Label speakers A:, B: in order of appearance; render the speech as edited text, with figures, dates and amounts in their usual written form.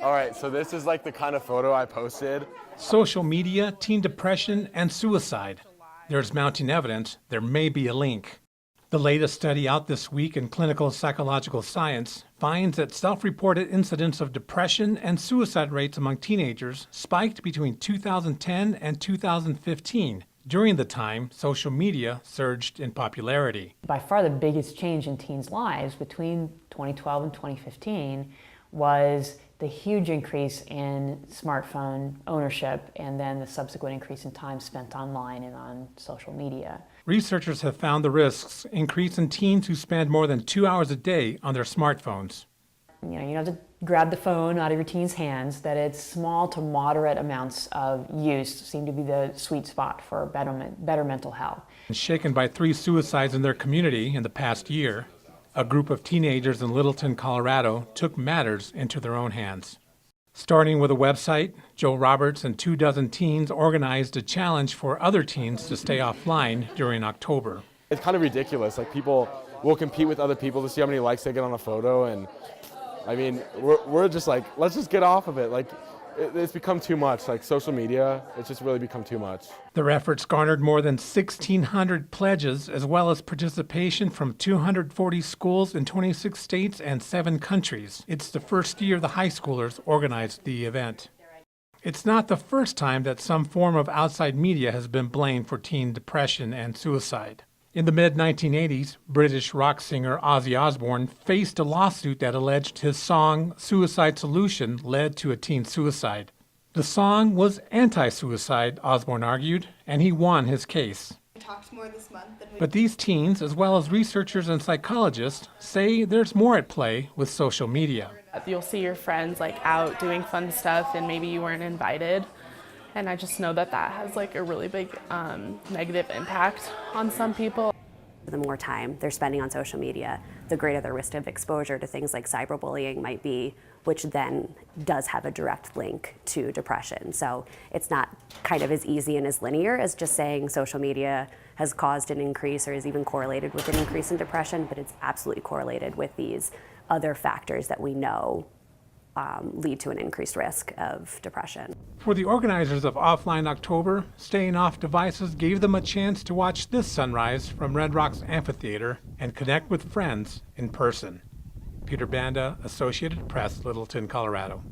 A: All right, so this is like the kind of photo I posted.
B: Social media, teen depression, and suicide. There's mounting evidence there may be a link. The latest study out this week in Clinical Psychological Science finds that self-reported incidents of depression and suicide rates among teenagers spiked between 2010 and 2015, during the time social media surged in popularity.
C: By far the biggest change in teens' lives between 2012 and 2015 was the huge increase in smartphone ownership and then the subsequent increase in time spent online and on social media.
B: Researchers have found the risks increase in teens who spend more than 2 hours a day on their smartphones.
C: You don't have to grab the phone out of your teen's hands, that it's small to moderate amounts of use seem to be the sweet spot for better mental health.
B: Shaken by 3 suicides in their community in the past year, a group of teenagers in Littleton, Colorado, took matters into their own hands. Starting with a website, Joe Roberts and 24 teens organized a challenge for other teens to stay offline during October.
A: It's kind of ridiculous. Like, people will compete with other people to see how many likes they get on a photo, and I mean, we're just like, let's just get off of it. Like, it's become too much. Like, social media, it's just really become too much.
B: Their efforts garnered more than 1,600 pledges, as well as participation from 240 schools in 26 states and 7 countries. It's the first year the high schoolers organized the event. It's not the first time that some form of outside media has been blamed for teen depression and suicide. In the mid-1980s, British rock singer Ozzy Osbourne faced a lawsuit that alleged his song Suicide Solution led to a teen suicide. The song was anti-suicide, Osbourne argued, and he won his case. But these teens, as well as researchers and psychologists, say there's more at play with social media.
D: You'll see your friends like out doing fun stuff and maybe you weren't invited. And I just know that that has like a really big negative impact on some people.
E: The more time they're spending on social media, the greater the risk of exposure to things like cyberbullying might be, which then does have a direct link to depression. So it's not kind of as easy and as linear as just saying social media has caused an increase or is even correlated with an increase in depression, but it's absolutely correlated with these other factors that we know lead to an increased risk of depression.
B: For the organizers of Offline October, staying off devices gave them a chance to watch this sunrise from Red Rocks Amphitheater and connect with friends in person. Peter Banda, Associated Press, Littleton, Colorado.